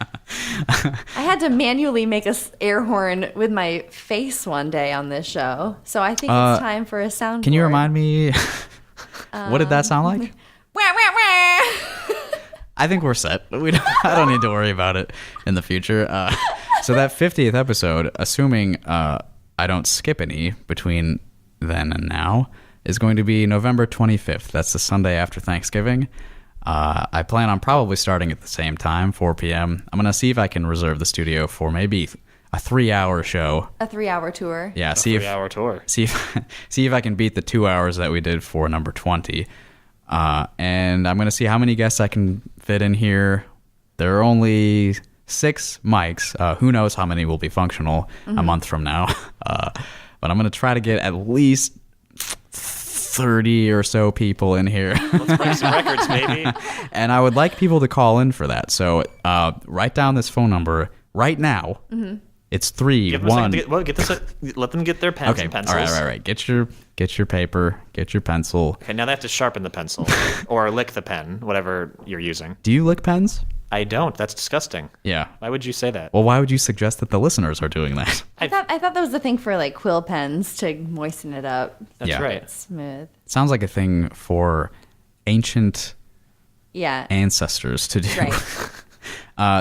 I had to manually make a air horn with my face one day on this show, so I think it's time for a soundboard. Can you remind me, what did that sound like? Wah, wah, wah. I think we're set. I don't need to worry about it in the future. So that 50th episode, assuming I don't skip any between then and now, is going to be November 25th. That's the Sunday after Thanksgiving. I plan on probably starting at the same time, 4 p.m. I'm going to see if I can reserve the studio for maybe a 3-hour show. A 3-hour tour. Yeah, a 3-hour tour. See if I can beat the 2 hours that we did for number 20. And I'm going to see how many guests I can fit in here. There are only 6 mics. Who knows how many will be functional a month from now. But I'm going to try to get at least 30 or so people in here. Let's break some records, maybe. And I would like people to call in for that. So write down this phone number right now. Mm-hmm. It's 3-1. Let them get their pens and pencils. All right. Get your paper. Get your pencil. Okay, now they have to sharpen the pencil or lick the pen, whatever you're using. Do you lick pens? I don't. That's disgusting. Yeah. Why would you say that? Well, why would you suggest that the listeners are doing that? I thought that was the thing for like quill pens to moisten it up. That's right. It's smooth. Sounds like a thing for ancient ancestors to do. Right.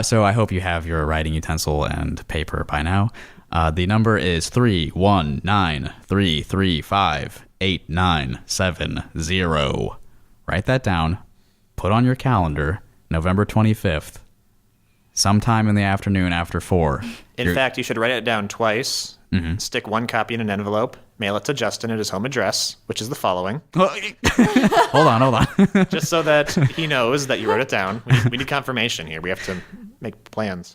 So I hope you have your writing utensil and paper by now. The number is 319-335-8970. Write that down. Put on your calendar, November 25th, sometime in the afternoon after 4. In fact, you should write it down twice, stick one copy in an envelope, mail it to Justin at his home address, which is the following. Hold on. Just so that he knows that you wrote it down. We need confirmation here. We have to make plans.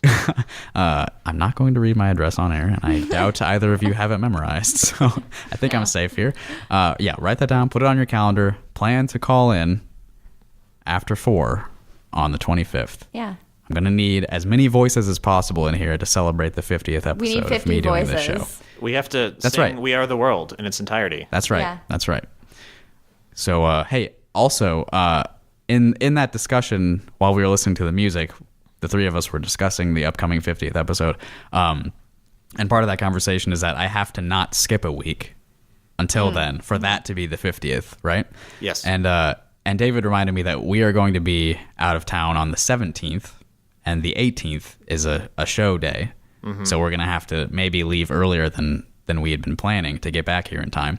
I'm not going to read my address on air, and I doubt either of you have it memorized, so I think I'm safe here. Write that down, put it on your calendar, plan to call in after 4 on the 25th. Yeah. I'm going to need as many voices as possible in here to celebrate the 50th episode we need 50 of me doing voices. this show. We have to sing We Are the World in its entirety. That's right. Yeah. That's right. So, hey, also, in that discussion, while we were listening to the music, the three of us were discussing the upcoming 50th episode. And part of that conversation is that I have to not skip a week until then for that to be the 50th, right? Yes. And David reminded me that we are going to be out of town on the 17th, and the 18th is a show day. So we're going to have to maybe leave earlier than we had been planning to get back here in time,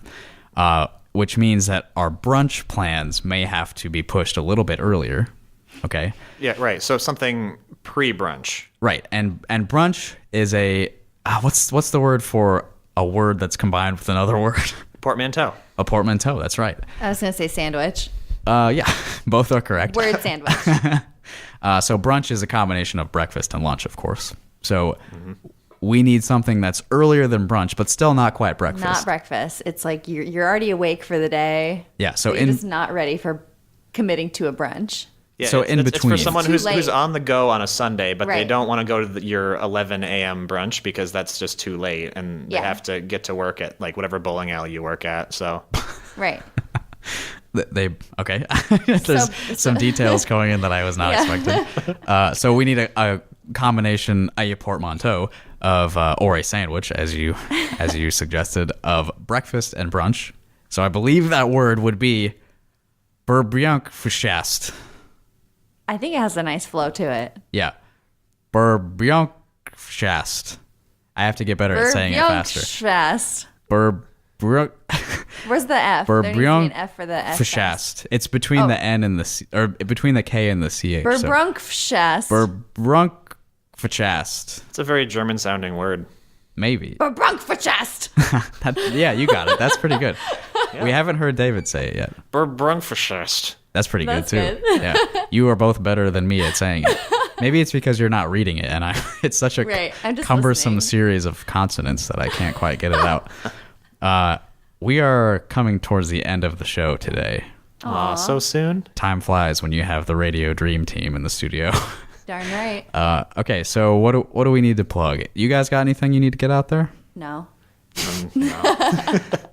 which means that our brunch plans may have to be pushed a little bit earlier. Okay. Yeah, right. So something pre-brunch. Right. And brunch is a what's the word for a word that's combined with another word? Portmanteau. A portmanteau. That's right. I was going to say sandwich. Yeah, both are correct. Word sandwich. So brunch is a combination of breakfast and lunch, of course. So we need something that's earlier than brunch, but still not quite breakfast. Not breakfast. It's like you're already awake for the day. Yeah. So you're just not ready for committing to a brunch. Yeah, so it's, in it's between. for someone who's on the go on a Sunday, but they Right. don't want to go to your 11 a.m. brunch because that's just too late, and they have to get to work at like whatever bowling alley you work at. So Right. They okay. There's some details going in that I was not expecting. So we need a combination, a portmanteau of or a sandwich, as you suggested, of breakfast and brunch. So I believe that word would be Brbreaunkfchast. I think it has a nice flow to it. Yeah, Brbreaunkfchast. I have to get better at saying it faster. Brbreaunkfchast. Brbreaunk. Where's the F? There needs to be an F for the F. Brbreaunkfchast. It's between the N and the C, or between the K and the CH. Brbreaunkfchast. Brbreaunkfchast. it's a very German-sounding word. Maybe. Brbreaunkfchast. Yeah, you got it. That's pretty good. We haven't heard David say it yet. Brbreaunkfchast. That's pretty That's good too. good. Yeah, you are both better than me at saying it. Maybe it's because you're not reading it, and it's such a Right, I'm just cumbersome listening. series of consonants that I can't quite get it out. We are coming towards the end of the show today. Aw, so soon? Time flies when you have the Radio Dream Team in the studio. Darn right. Okay, so what do we need to plug? You guys got anything you need to get out there? No.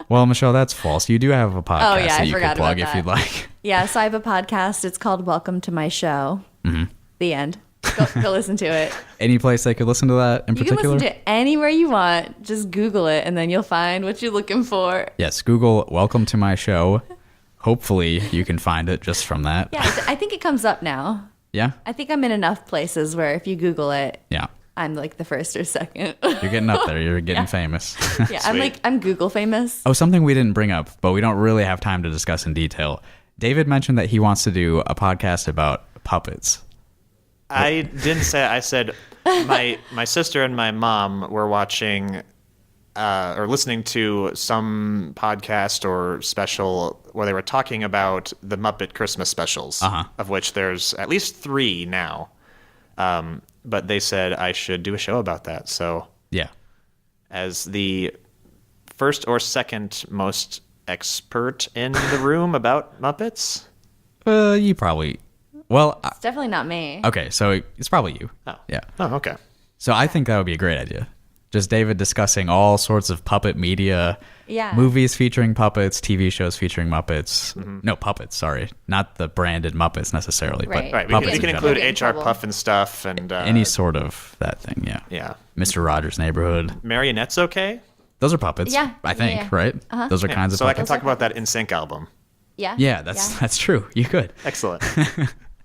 Well, Michelle, that's false. You do have a podcast Oh, yeah, that I you forgot can plug about if you'd that. like. Yeah, so I have a podcast. It's called Welcome to My Show. The end. Go listen to it. Any place they could listen to that in You particular? can listen to it anywhere you want. Just Google it, and then you'll find what you're looking for. Yes, Google Welcome to My Show. Hopefully you can find it just from that. Yeah, I think it comes up now. Yeah? I think I'm in enough places where if you Google it, Yeah. I'm like the first or second. You're getting up there. You're getting famous. Yeah, I'm Google famous. Oh, something we didn't bring up, but we don't really have time to discuss in detail. David mentioned that he wants to do a podcast about puppets. I didn't say it. I said my sister and my mom were watching or listening to some podcast or special where they were talking about the Muppet Christmas specials, of which there's at least 3 now. But they said I should do a show about that. So yeah, as the first or second most expert in the room about Muppets, you probably... Well, It's definitely not me. okay, so it's probably you. Oh. Yeah. Oh, okay. So I think that would be a great idea. Just David discussing all sorts of puppet media, Yeah. movies featuring puppets, TV shows featuring Muppets. No, puppets, sorry. Not the branded Muppets necessarily, Right. but Right, puppets we can in include general. Get in HR trouble. Puff and stuff, and Any sort of that thing, yeah. yeah. Mr. Rogers' Neighborhood. Marionettes okay? Those are puppets, Yeah, I think, yeah. right? Uh-huh. Those are Yeah, kinds of so I puppets. can talk about that In Sync album. Yeah. Yeah, that's true. You could. Excellent.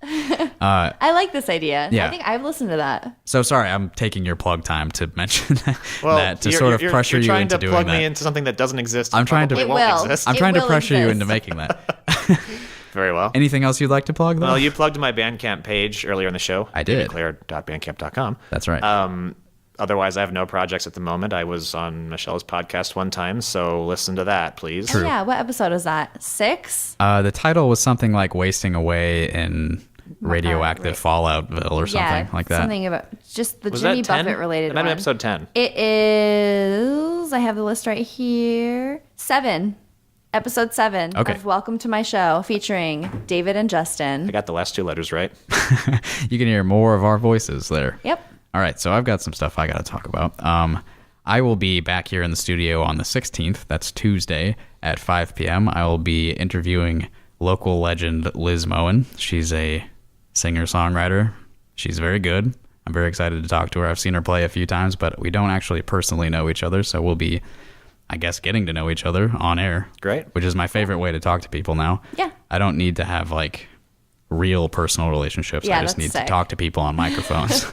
I like this idea. Yeah. I think I've listened to that. So sorry, I'm taking your plug time to mention Well, that to you're- sort of you're- pressure you're you trying into to doing plug that. me into something that doesn't exist. I'm and trying to- probably It won't will. exist. I'm It trying to will pressure you exist. into making that. Very well. Anything else you'd like to plug, though? Well, you plugged my Bandcamp page earlier in the show. I did. Claire.bandcamp.com. That's right. Otherwise, I have no projects at the moment. I was on Michelle's podcast one time, so listen to that, please. Oh, yeah. What episode was that? 6? The title was something like "Wasting Away in Radioactive Falloutville" or something like that. Something about just the Was Jimmy that 10? Buffett related It might have been one. episode 10. It is. I have the list right here. 7. Episode 7 Okay. of Welcome to My Show, featuring David and Justin. I got the last 2 letters right. You can hear more of our voices there. Yep. All right, so I've got some stuff I got to talk about. I will be back here in the studio on the 16th. That's Tuesday at 5 p.m. I will be interviewing local legend Liz Moen. She's a singer-songwriter. She's very good. I'm very excited to talk to her. I've seen her play a few times, but we don't actually personally know each other, so we'll be, I guess, getting to know each other on air. Great. Which is my favorite way to talk to people now. Yeah. I don't need to have, like, real personal relationships. Yeah, I just need that's sick. to talk to people on microphones.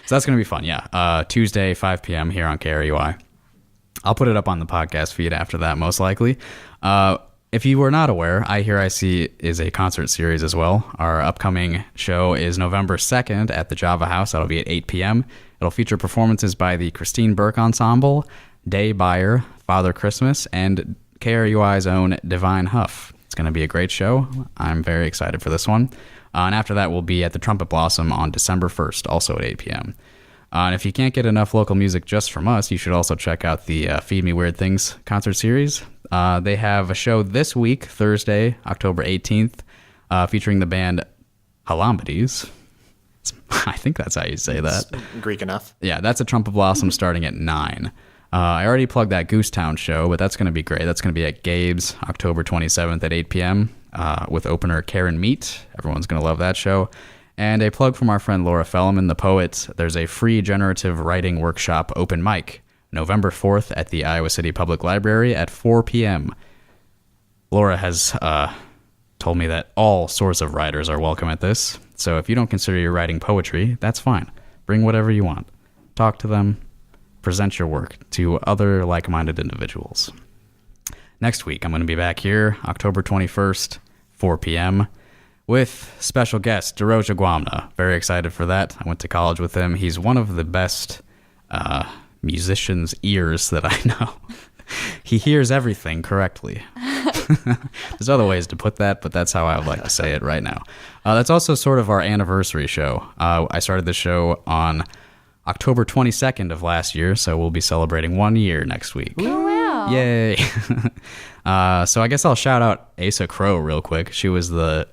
So that's going to be fun, yeah. Tuesday, 5 p.m. here on KRUI. I'll put it up on the podcast feed after that, most likely. If you were not aware, iHearIC is a concert series as well. Our upcoming show is November 2nd at the Java House. That'll be at 8 p.m. It'll feature performances by the Christine Burke Ensemble, Day Beyer, Father Christmas, and KRUI's own Divine Huff. It's going to be a great show. I'm very excited for this one. And after that, we'll be at the Trumpet Blossom on December 1st, also at 8 p.m. And if you can't get enough local music just from us, you should also check out the Feed Me Weird Things concert series. They have a show this week, Thursday, October 18th, featuring the band Halambides. I think that's how you say that. It's Greek enough. Yeah, that's a Trumpet Blossom starting at 9. I already plugged that Goosetown show, but that's going to be great. That's going to be at Gabe's, October 27th at 8 p.m. With opener Karen Meat. Everyone's going to love that show. And a plug from our friend Laura Felleman, the poet. There's a free generative writing workshop open mic, November 4th at the Iowa City Public Library at 4 p.m. Laura has told me that all sorts of writers are welcome at this. So if you don't consider your writing poetry, that's fine. Bring whatever you want. Talk to them. Present your work to other like-minded individuals. Next week, I'm going to be back here, October 21st, 4 p.m., with special guest Duroje Gwamna. Very excited for that. I went to college with him. He's one of the best musicians' ears that I know. He hears everything correctly. There's other ways to put that, but that's how I would like to say it right now. That's also sort of our anniversary show. I started the show on October 22nd of last year, so we'll be celebrating 1 year next week. Oh, wow. Yay. So I guess I'll shout out Asa Crow real quick. She was the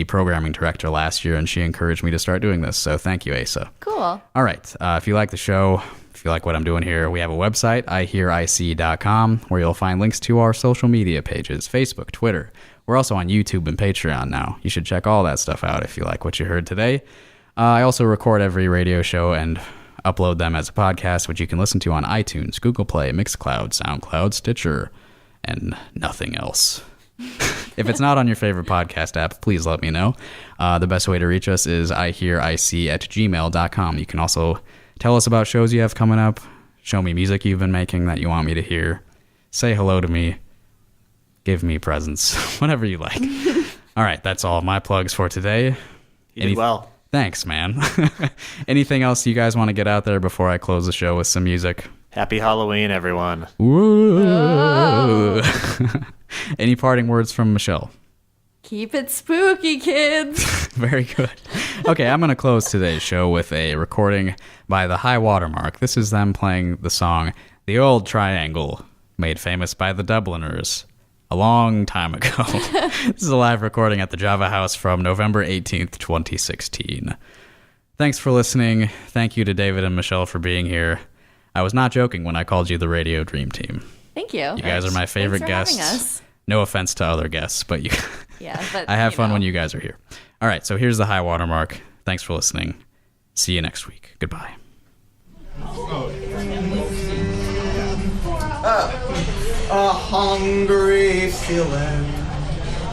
programming director last year, and she encouraged me to start doing this, so thank you, Asa. Cool. All right. If you like the show, if you like what I'm doing here, we have a website, iHearIC.com, where you'll find links to our social media pages, Facebook, Twitter. We're also on YouTube and Patreon now. You should check all that stuff out if you like what you heard today. I also record every radio show and upload them as a podcast, which you can listen to on iTunes, Google Play, Mixcloud, SoundCloud, Stitcher, and nothing else. If it's not on your favorite podcast app, please let me know. The best way to reach us is ihearic@gmail.com. You can also tell us about shows you have coming up, show me music you've been making that you want me to hear, say hello to me, give me presents, whatever you like. All right, that's all my plugs for today. You did well. Thanks, man. Anything else you guys want to get out there before I close the show with some music? Happy Halloween, everyone. Woo! Any parting words from Michelle? Keep it spooky, kids. Very good. Okay, I'm going to close today's show with a recording by the High Watermark. This is them playing the song The Old Triangle, made famous by the Dubliners a long time ago. This is a live recording at the Java House from November 18th, 2016. Thanks for listening. Thank you to David and Michelle for being here. I was not joking when I called you the Radio Dream Team. Thank you. You guys are my favorite Thanks for guests. having us. No offense to other guests, but you. Yeah, but I have fun when you guys are here. All right, so here's the High Watermark. Thanks for listening. See you next week. Goodbye. A hungry feeling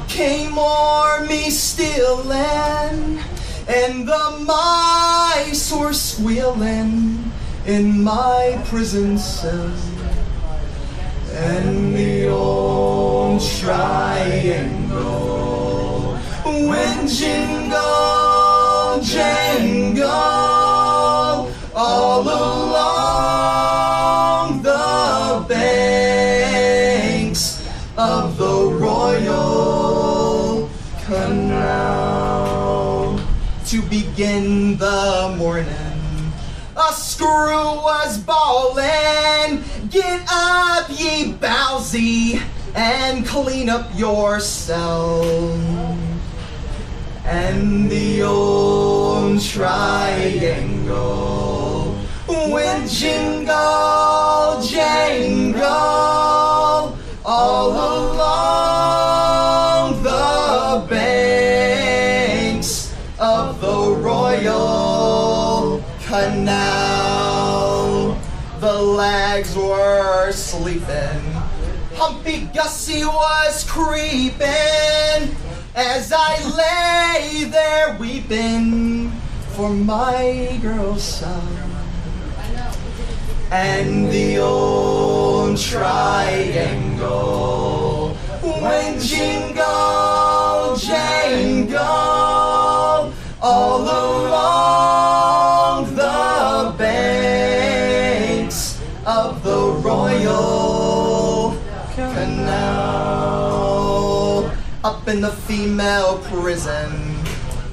came o'er me stealing, and the mice were squealing in my prison cell, and the old triangle went jingle, jangle all along the banks of the Royal Canal. To begin the morning, a screw was bawling, "Get up, ye bowsy, and clean up yourself." And the old triangle went jingle, jangle all along the the legs were sleeping. Humpy Gussie was creeping as I lay there weeping for my girl's son. And the old triangle went jingle, jangle all along the banks of the Royal Canal. Up in the female prison,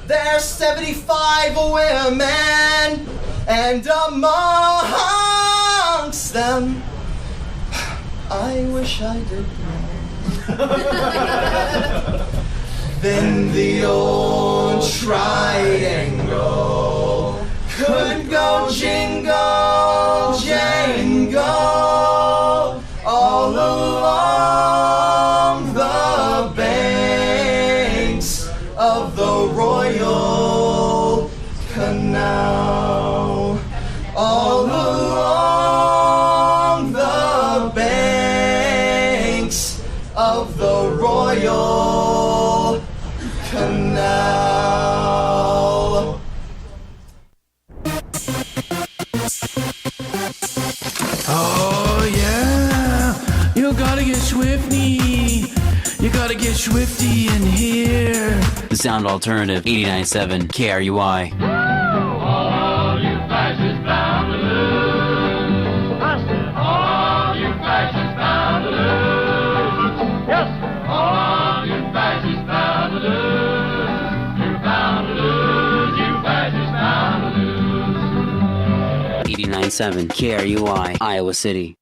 there's 75 women, and amongst them, I wish I did know. Then the old triangle could go jingle, jangle all along the banks of the Royal Canal. All along the banks of the Royal Canal. Oh yeah, you gotta get swifty. You gotta get swifty in here. The Sound Alternative 89.7 KRUI. All you fascists bound to lose. I said, all you fascists bound to lose. Yes, all you fascists bound to lose. You're bound to lose. You fascists bound to lose. 89.7 KRUI, Iowa City.